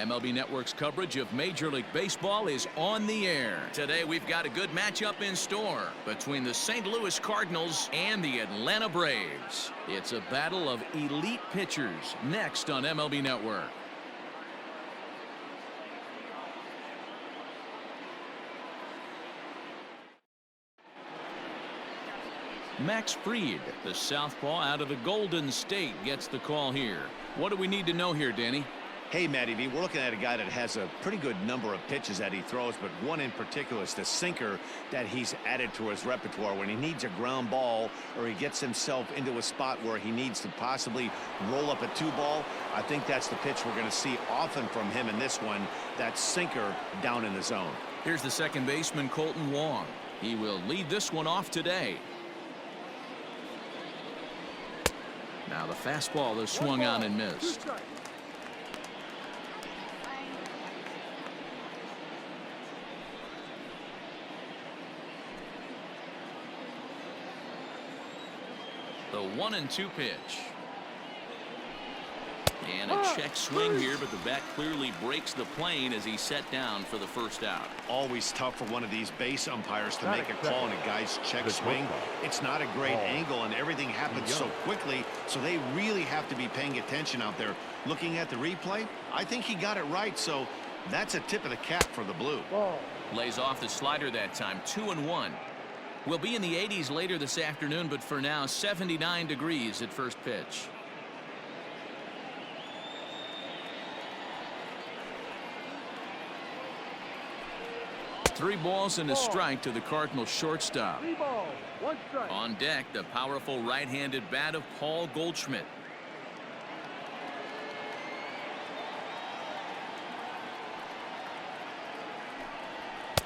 MLB Network's coverage of Major League Baseball is on the air. Today we've got a good matchup in store between the St. Louis Cardinals and the Atlanta Braves. It's a battle of elite pitchers next on MLB Network. Max Fried, the southpaw out of the Golden State, gets the call here. What do we need to know here, Danny? Hey, Matty V, we're looking at a guy that has a pretty good number of pitches that he throws, but one in particular is the sinker that he's added to his repertoire. When he needs a ground ball or he gets himself into a spot where he needs to possibly roll up a 2-ball, I think that's the pitch we're going to see often from him in this one, that sinker down in the zone. Here's the second baseman, Colton Wong. He will lead this one off today. Now the fastball is swung on and missed. The 1-2 pitch. And a check swing here, but the bat clearly breaks the plane as he's set down for the first out. Always tough for one of these base umpires to make a call on a guy's check swing. It's not a great angle, and everything happens so quickly, so they really have to be paying attention out there. Looking at the replay, I think he got it right, so that's a tip of the cap for the Blue. Lays off the slider that time, 2-1. We'll be in the 80s later this afternoon, but for now, 79 degrees at first pitch. Three balls and a strike to the Cardinals shortstop. 3 balls, 1 strike. On deck, the powerful right-handed bat of Paul Goldschmidt.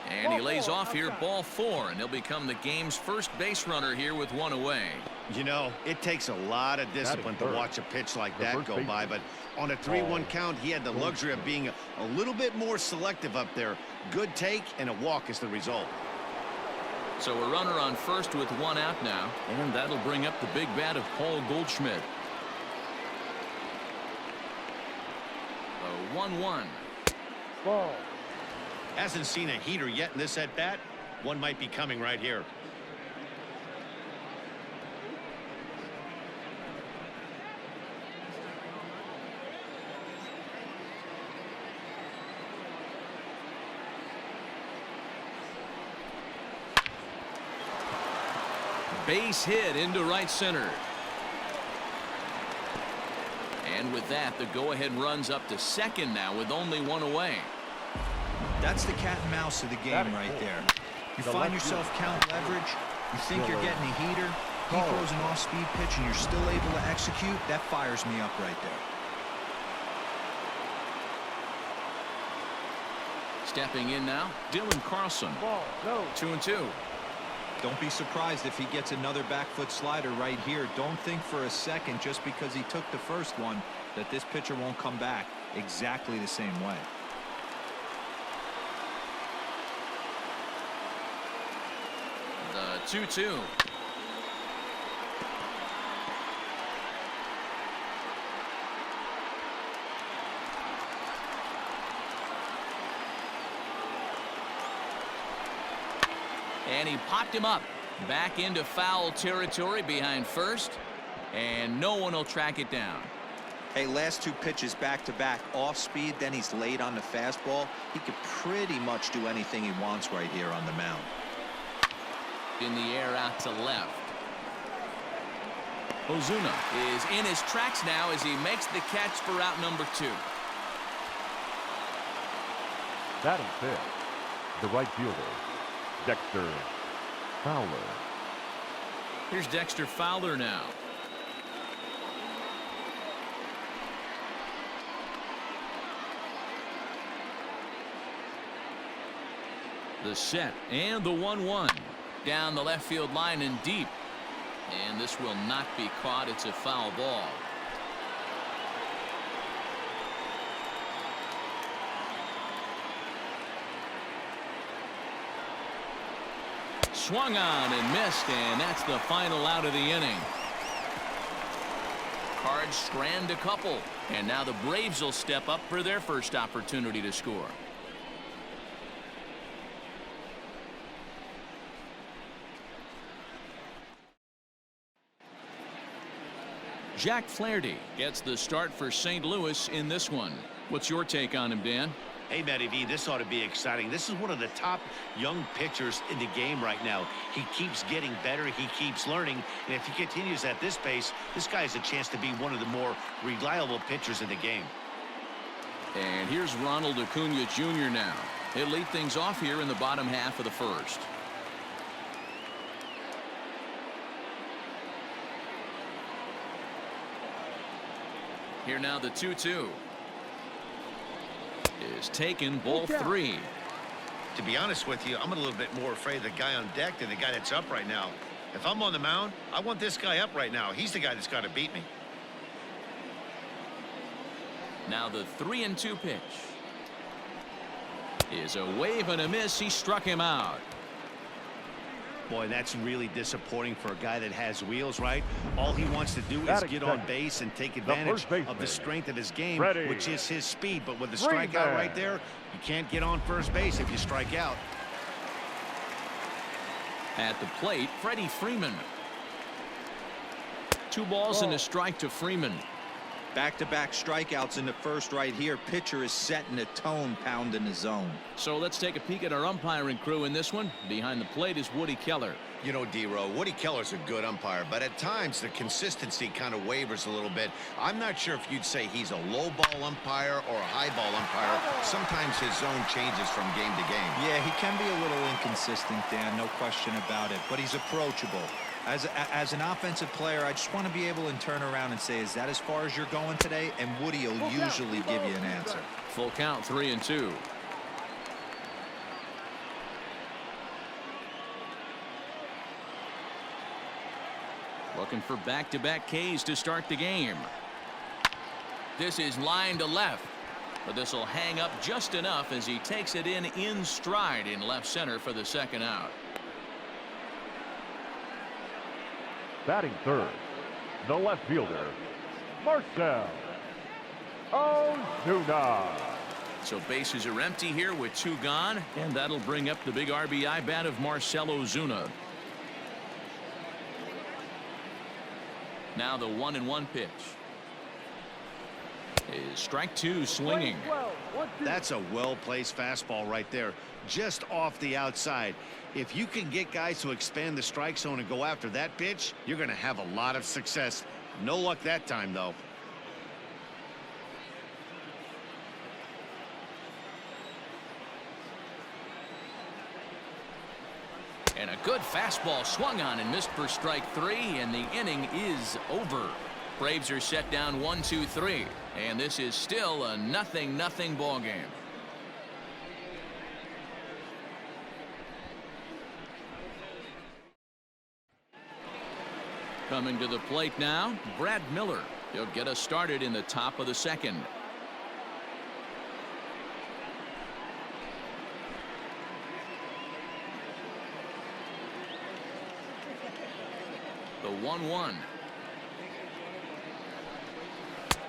And he lays off here, ball 4, and he'll become the game's first base runner here with 1 away. You know, it takes a lot of discipline to watch a pitch like that go by, but on a 3-1 count, he had the luxury of being a little bit more selective up there. Good take and a walk is the result. So a runner on first with 1 out now, and that'll bring up the big bat of Paul Goldschmidt. A 1-1. Ball. Hasn't seen a heater yet in this at-bat. One might be coming right here. Base hit into right center. And with that, the go-ahead runs up to second now with only 1 away. That's the cat and mouse of the game right there. You find yourself count leverage, you think you're getting a heater, he throws an off-speed pitch and you're still able to execute. That fires me up right there. Stepping in now, Dylan Carlson. Ball, no. 2-2. Don't be surprised if he gets another back foot slider right here. Don't think for a second, just because he took the first one, that this pitcher won't come back exactly the same way. The 2-2. And he popped him up back into foul territory behind first, and no one will track it down. Hey, last 2 pitches back-to-back off speed, then he's late on the fastball. He could pretty much do anything he wants right here on the mound. In the air out to left. Ozuna is in his tracks now as he makes the catch for out number 2. Batting fifth, the right fielder, Dexter Fowler. Here's Dexter Fowler now. The set and the 1-1. Down the left field line and deep. And this will not be caught. It's a foul ball. Swung on and missed, and that's the final out of the inning. Cards strand a couple. And now the Braves will step up for their first opportunity to score. Jack Flaherty gets the start for St. Louis in this one. What's your take on him, Dan? Hey, Matty V, this ought to be exciting. This is one of the top young pitchers in the game right now. He keeps getting better. He keeps learning. And if he continues at this pace, this guy has a chance to be one of the more reliable pitchers in the game. And here's Ronald Acuna Jr. now. He'll lead things off here in the bottom half of the first. Here now the 2-2. Is taken, ball 3. To be honest with you, I'm a little bit more afraid of the guy on deck than the guy that's up right now. If I'm on the mound, I want this guy up right now. He's the guy that's got to beat me. Now the 3-2 pitch. Is a wave and a miss. He struck him out. Boy, that's really disappointing for a guy that has wheels, right? All he wants to do is get on base and take advantage of the strength of his game, which is his speed. But with the strikeout right there, you can't get on first base if you strike out. At the plate, Freddie Freeman. 2 balls and a strike to Freeman. Back-to-back strikeouts in the first right here. Pitcher is setting the tone, pounding the zone. So let's take a peek at our umpiring crew in this one. Behind the plate is Woody Keller. You know, D-Row, Woody Keller's a good umpire, but at times the consistency kind of wavers a little bit. I'm not sure if you'd say he's a low ball umpire or a high ball umpire. Sometimes his zone changes from game to game. Yeah, he can be a little inconsistent, Dan, no question about it, but he's approachable. As an offensive player, I just want to be able to turn around and say, is that as far as you're going today? And Woody will usually give you an answer. Full count, 3-2. Looking for back-to-back Ks to start the game. This is line to left, but this will hang up just enough as he takes it in stride in left center for the second out. Batting third, the left fielder, Marcell Ozuna. So bases are empty here with 2 gone, and that'll bring up the big RBI bat of Marcell Ozuna. Now the 1-1 pitch. Is strike 2 swinging. That's a well-placed fastball right there, just off the outside. If you can get guys to expand the strike zone and go after that pitch, you're going to have a lot of success. No luck that time, though. And a good fastball swung on and missed for strike 3, and the inning is over. Braves are set down 1-2-3, and this is still a 0-0 ball game. Coming to the plate now, Brad Miller. He'll get us started in the top of the second. The 1-1.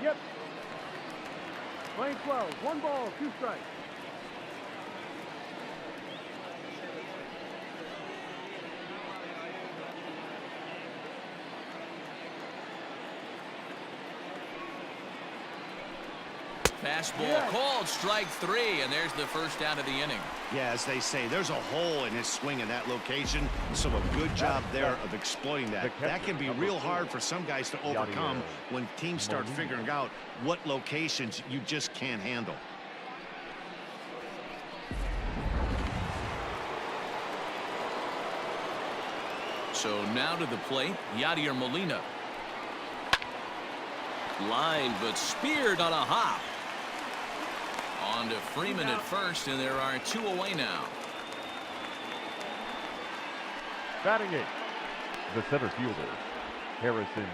Yep. Playing 12, 1 ball, 2 strikes. Fastball called, strike 3, and there's the first out of the inning. Yeah, as they say, there's a hole in his swing in that location, so a good job there of exploiting that. That can be real hard for some guys to overcome when teams start figuring out what locations you just can't handle. So now to the plate, Yadier Molina. Line, but speared on a hop. On to Freeman at first, and there are 2 away now. Batting 8, the center fielder, Harrison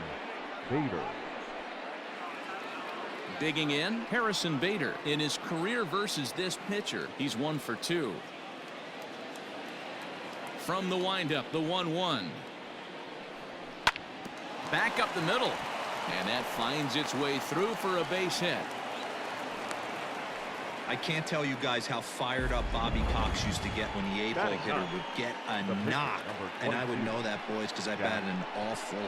Bader. Digging in, Harrison Bader. In his career versus this pitcher, he's 1 for 2. From the windup, the 1-1. Back up the middle. And that finds its way through for a base hit. I can't tell you guys how fired up Bobby Cox used to get when the 8-hole hitter would get a knock. And I would know that, boys, because I batted an awful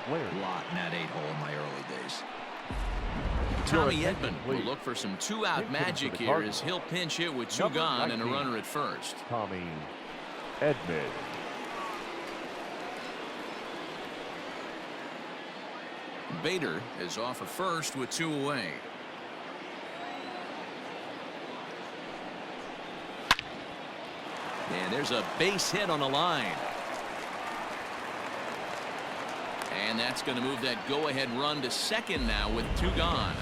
lot in that 8-hole in my early days. Tommy Edman will look for some two-out magic here as he'll pinch hit with two gone and a runner at first. Tommy Edman. Bader is off at first with two away. And there's a base hit on the line. And that's going to move that go-ahead run to second now with two gone.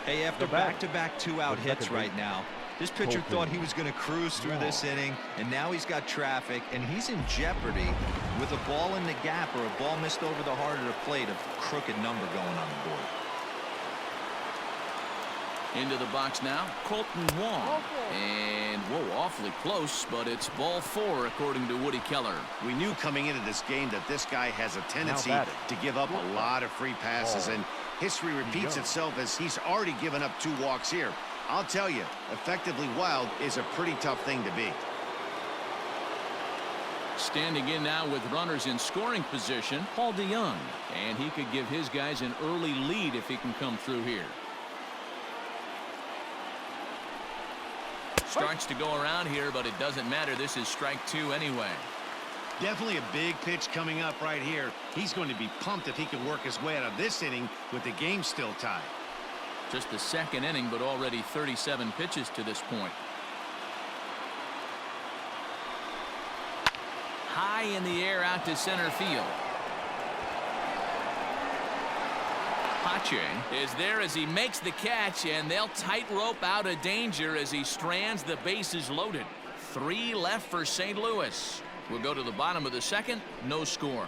Hey, after back-to-back two-out hits right now, this pitcher thought he was going to cruise through this inning, and now he's got traffic, and he's in jeopardy with a ball in the gap or a ball missed over the heart of the plate, a crooked number going on the board. Into the box now, Colton Wong. And, whoa, awfully close, but it's ball four, according to Woody Keller. We knew coming into this game that this guy has a tendency to give up a lot of free passes, and history repeats itself as he's already given up two walks here. I'll tell you, effectively wild is a pretty tough thing to be. Standing in now with runners in scoring position, Paul DeYoung. And he could give his guys an early lead if he can come through here. Starts to go around here, but it doesn't matter. This is strike two anyway. Definitely a big pitch coming up right here. He's going to be pumped if he can work his way out of this inning with the game still tied. Just the second inning, but already 37 pitches to this point. High in the air out to center field. Pache is there as he makes the catch, and they'll tightrope out of danger as he strands the bases loaded. 3 left for St. Louis. We'll go to the bottom of the second. No score.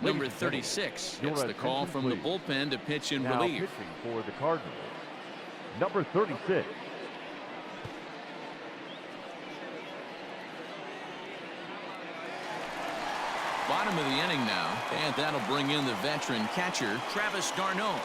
Number 36 gets the call from the bullpen to pitch in relief. Pitching for the Cardinals, number 36. Bottom of the inning now, and that'll bring in the veteran catcher, Travis d'Arnaud.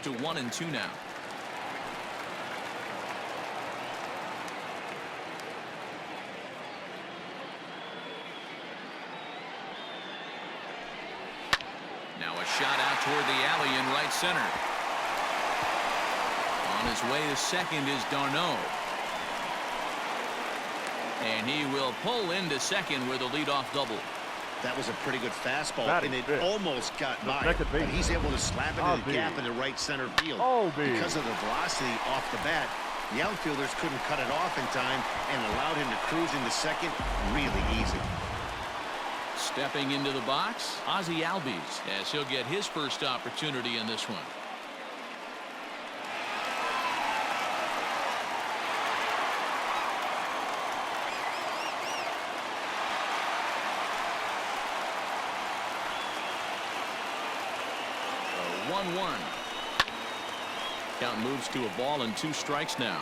To 1-2 now. Now a shot out toward the alley in right center. On his way to second is d'Arnaud. And he will pull into second with a leadoff double. That was a pretty good fastball, and it almost got by. But he's able to slap it in the gap in the right center field. Because of the velocity off the bat, the outfielders couldn't cut it off in time and allowed him to cruise into second really easy. Stepping into the box, Ozzie Albies, as he'll get his first opportunity in this one. A 1-1. Count moves to a ball and 2 strikes now.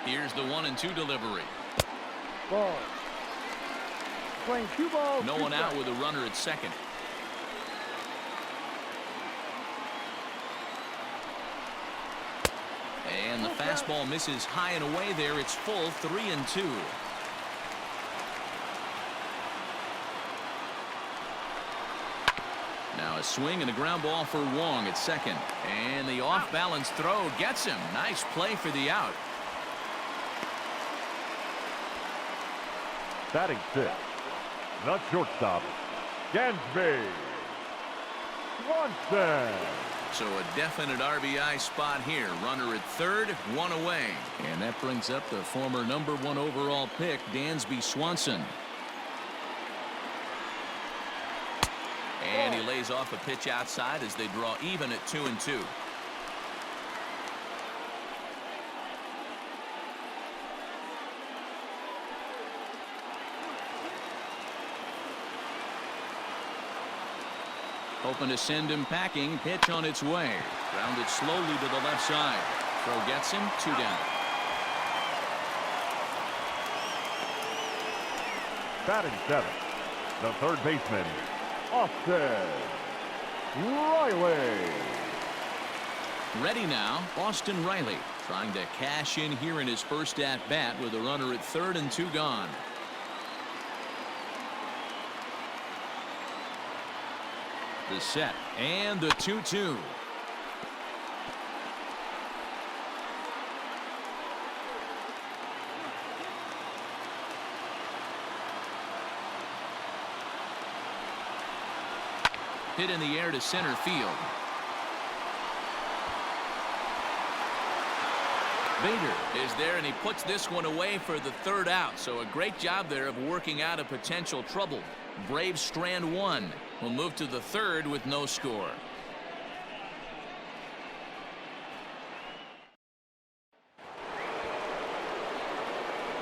Here's the 1-2 delivery. Ball. Playing 2 balls. No one out with a runner at second. And the fastball misses high and away there. It's full 3-2. Now a swing and a ground ball for Wong at second. And the off-balance throw gets him. Nice play for the out. Batting 6th, the shortstop, Gansby Swanson. So a definite RBI spot here. Runner at third, 1 away. And that brings up the former #1 overall pick, Dansby Swanson. And he lays off a pitch outside as they draw even at 2-2. Hoping to send him packing. Pitch on its way. Grounded slowly to the left side. Throw gets him. 2 down. Batting 7th, the third baseman, Austin Riley. Ready now, Austin Riley trying to cash in here in his first at-bat with a runner at third and 2 gone. The set and the 2-2. Hit in the air to center field. Bader is there, and he puts this one away for the 3rd out. So a great job there of working out a potential trouble. Braves strand 1. Will move to the 3rd with no score.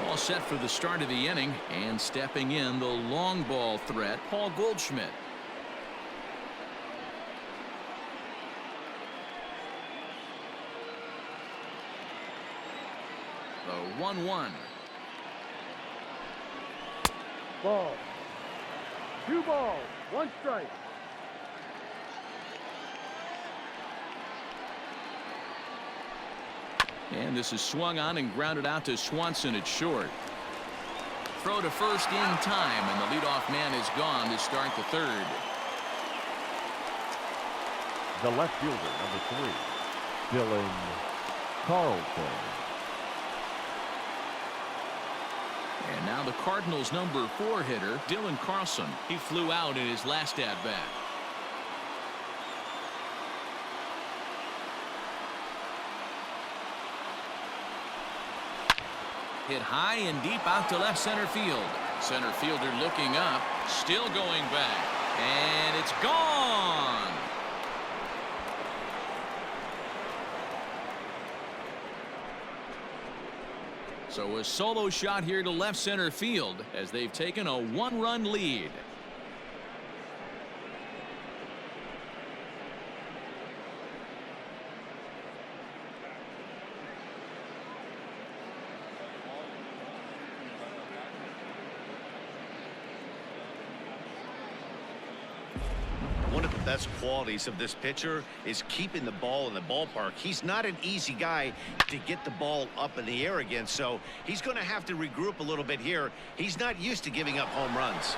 All set for the start of the inning, and stepping in the long ball threat, Paul Goldschmidt. The 1-1. Ball. 2 balls, 1 strike. And this is swung on and grounded out to Swanson at short. Throw to first in time, and the leadoff man is gone to start the 3rd. The left fielder, number 3, Dylan Carlson. And now the Cardinals' number 4 hitter, Dylan Carlson. He flew out in his last at-bat. Hit high and deep out to left center field. Center fielder looking up, still going back, and it's gone. So a solo shot here to left center field as they've taken a 1-run lead. One of the best qualities of this pitcher is keeping the ball in the ballpark. He's not an easy guy to get the ball up in the air again, so he's going to have to regroup a little bit here. He's not used to giving up home runs.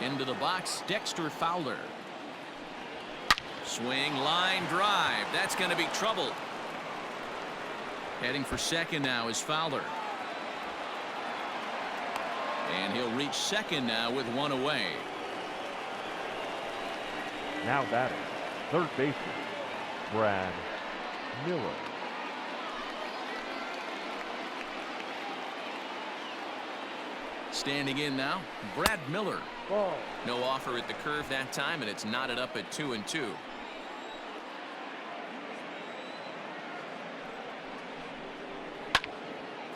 Into the box, Dexter Fowler. Swing, line drive. That's going to be trouble. Heading for second now is Fowler. And he'll reach second now with 1 away. Now batting, third baseman, Brad Miller. Standing in now, Brad Miller. Ball. No offer at the curve that time, and it's knotted up at 2-2.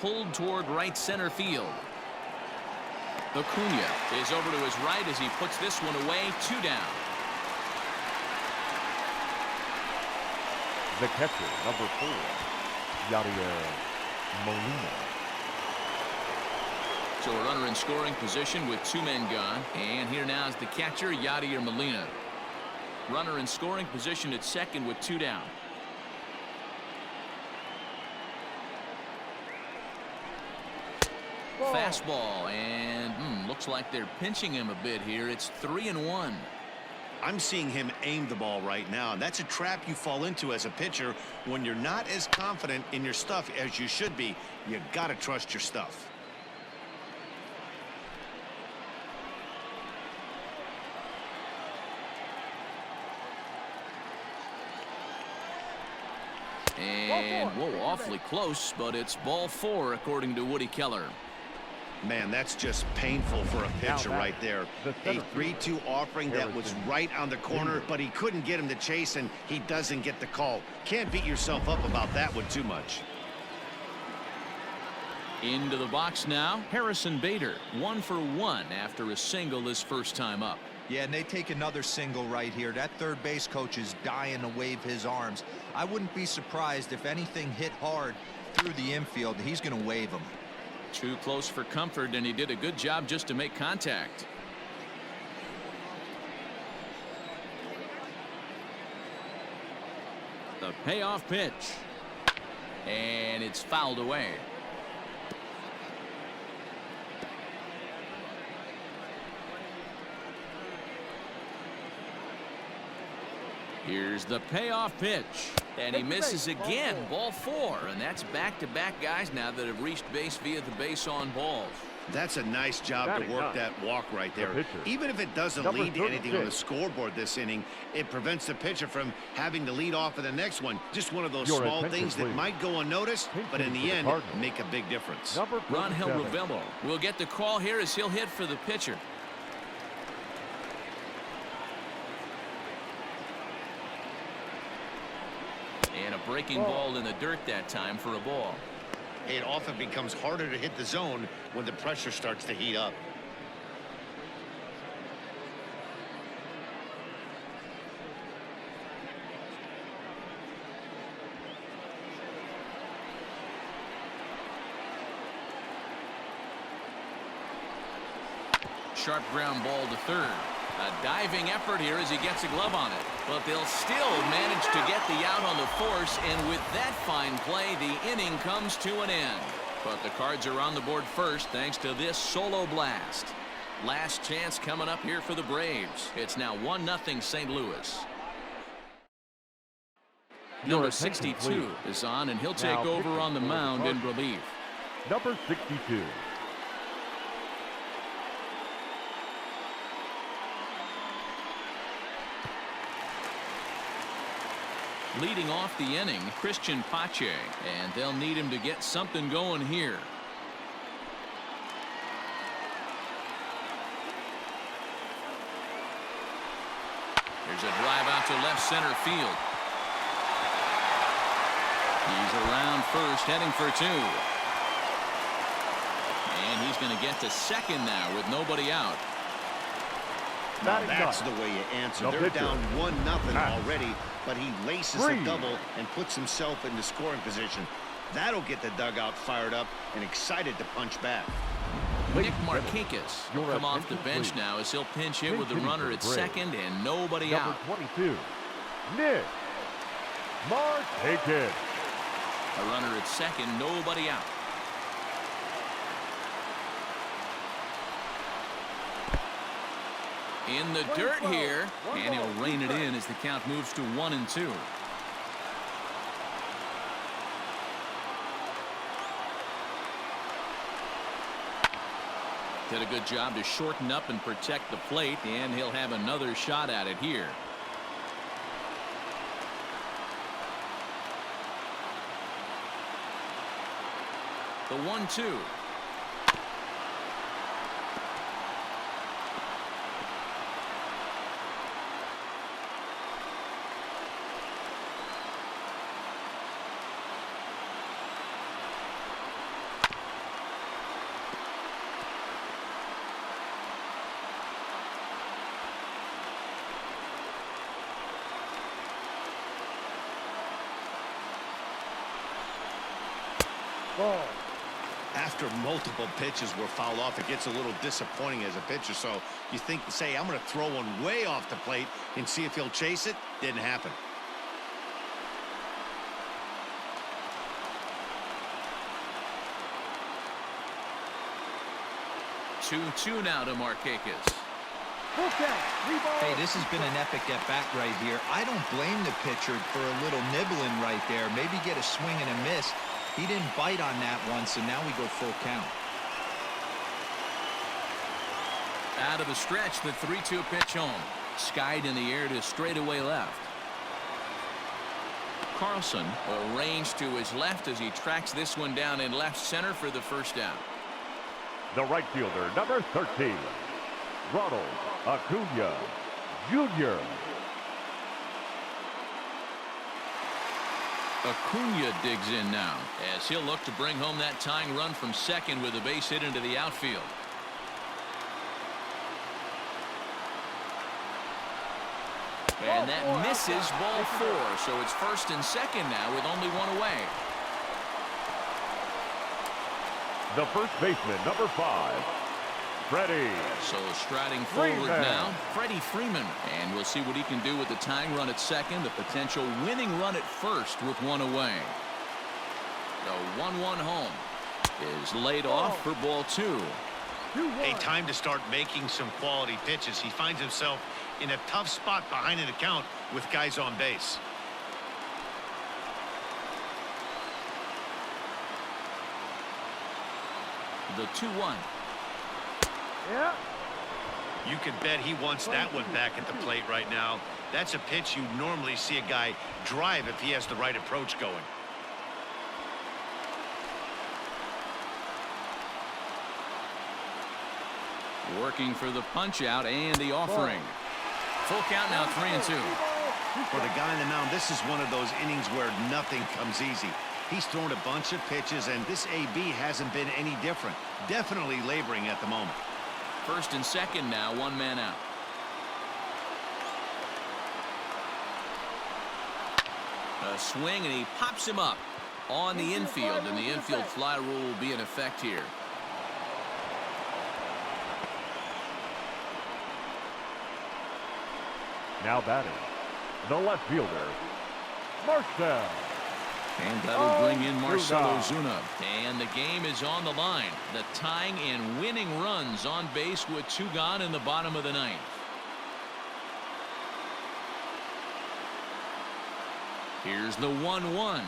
Pulled toward right center field. Acuna is over to his right as he puts this one away. 2 down. The catcher, number 4, Yadier Molina. So a runner in scoring position with 2 men gone. And here now is the catcher, Yadier Molina. Runner in scoring position at second with 2 down. Fastball, and looks like they're pinching him a bit here. It's 3-1. I'm seeing him aim the ball right now, and that's a trap you fall into as a pitcher when you're not as confident in your stuff as you should be. You got to trust your stuff. And whoa, awfully close, but it's ball 4 according to Woody Keller. Man, that's just painful for a pitcher right there. A 3-2 offering that was right on the corner, but he couldn't get him to chase, and he doesn't get the call. Can't beat yourself up about that one too much. Into the box now, Harrison Bader, 1 for 1 after a single his first time up. Yeah, and they take another single right here. That third base coach is dying to wave his arms. I wouldn't be surprised if anything hit hard through the infield. He's going to wave them. Too close for comfort, and he did a good job just to make contact. The payoff pitch. And it's fouled away. Here's the payoff pitch. And he misses again. Ball 4. And that's back-to-back guys now that have reached base via the base on balls. That's a nice job to work that walk right there. Even if it doesn't lead to anything on the scoreboard this inning, it prevents the pitcher from having to lead off in the next one. Just one of those small things that might go unnoticed, but in the end, make a big difference. Rangel Ravelo will get the call here as he'll hit for the pitcher. And a breaking ball in the dirt that time for a ball. It often becomes harder to hit the zone when the pressure starts to heat up. Sharp ground ball to third. A diving effort here as he gets a glove on it. But they'll still manage to get the out on the force, and with that fine play, the inning comes to an end. But the Cards are on the board first thanks to this solo blast. Last chance coming up here for the Braves. It's now 1-0 St. Louis. Number 62 is on, and he'll take over on the mound in relief. Number 62. Leading off the inning, Christian Pache, and they'll need him to get something going here. There's a drive out to left center field. He's around first, heading for 2. And he's going to get to second now with nobody out. Now that's the way you answer. They're down 1-0 already, but he laces a double and puts himself into scoring position. That'll get the dugout fired up and excited to punch back. Nick Markakis will come off the bench now as he'll pinch hit with the runner at second and nobody out. Number 22, Nick Markakis. A runner at second, nobody out. In the dirt here, and he'll rein it in as the count moves to 1-2. Did a good job to shorten up and protect the plate, and he'll have another shot at it here. The 1-2. After multiple pitches were fouled off, it gets a little disappointing as a pitcher. So you think, say, I'm going to throw one way off the plate and see if he'll chase it. Didn't happen. Two now to Markakis. Hey, this has been an epic at-bat right here. I don't blame the pitcher for a little nibbling right there. Maybe get a swing and a miss. He didn't bite on that one, so now we go full count. Out of the stretch, the 3-2 pitch home. Skied in the air to straightaway left. Carlson arranged to his left as he tracks this one down in left center for the first down. The right fielder, number 13, Ronald Acuna Jr. Acuna digs in now as he'll look to bring home that tying run from second with a base hit into the outfield. And that misses, ball 4. So it's first and second now with only one away. The first baseman, number 5, Freddie. So striding forward now, Freddie Freeman. And we'll see what he can do with the tying run at second, the potential winning run at first with one away. The 1-1 home is laid off for ball 2. Hey, time to start making some quality pitches. He finds himself in a tough spot behind an account with guys on base. The 2-1. Yeah. You can bet he wants that one back at the plate right now. That's a pitch you normally see a guy drive if he has the right approach going. Working for the punch out and the offering. Full count now, 3-2. For the guy on the mound, this is one of those innings where nothing comes easy. He's thrown a bunch of pitches, and this AB hasn't been any different. Definitely laboring at the moment. First and second now, one man out. A swing, and he pops him up on the infield, and the infield fly rule will be in effect here. Now batting, the left fielder, Marcell. And that'll bring in Marcell Ozuna. And the game is on the line. The tying and winning runs on base with 2 gone in the bottom of the 9th. Here's the 1-1.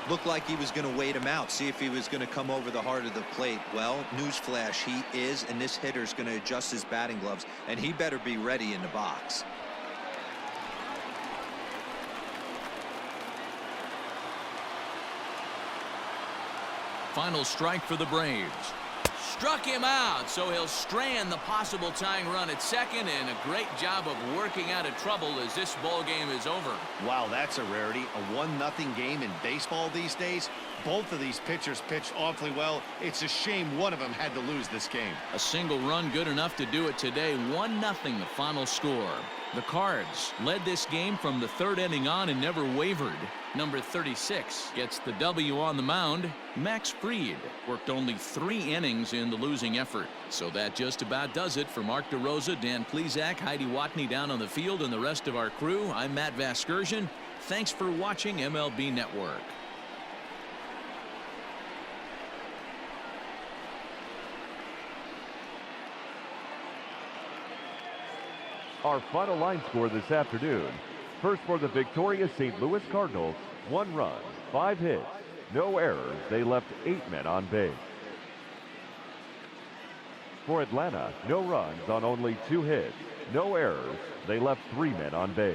Looked like he was going to wait him out, see if he was going to come over the heart of the plate. Well, newsflash, he is, and this hitter's going to adjust his batting gloves, and he better be ready in the box. Final strike for the Braves. Struck him out, so he'll strand the possible tying run at second, and a great job of working out of trouble as this ball game is over. Wow, that's a rarity. A 1-0 game in baseball these days. Both of these pitchers pitched awfully well. It's a shame one of them had to lose this game. A single run good enough to do it today. 1-0 the final score. The Cards led this game from the 3rd inning on and never wavered. Number 36 gets the W on the mound. Max Fried worked only 3 innings in the losing effort. So that just about does it. For Mark DeRosa, Dan Plesac, Heidi Watney down on the field, and the rest of our crew, I'm Matt Vasgersian. Thanks for watching MLB Network. Our final line score this afternoon. First for the victorious St. Louis Cardinals, 1 run, 5 hits, no errors. They left 8 men on base. For Atlanta, no runs on only 2 hits, no errors. They left 3 men on base.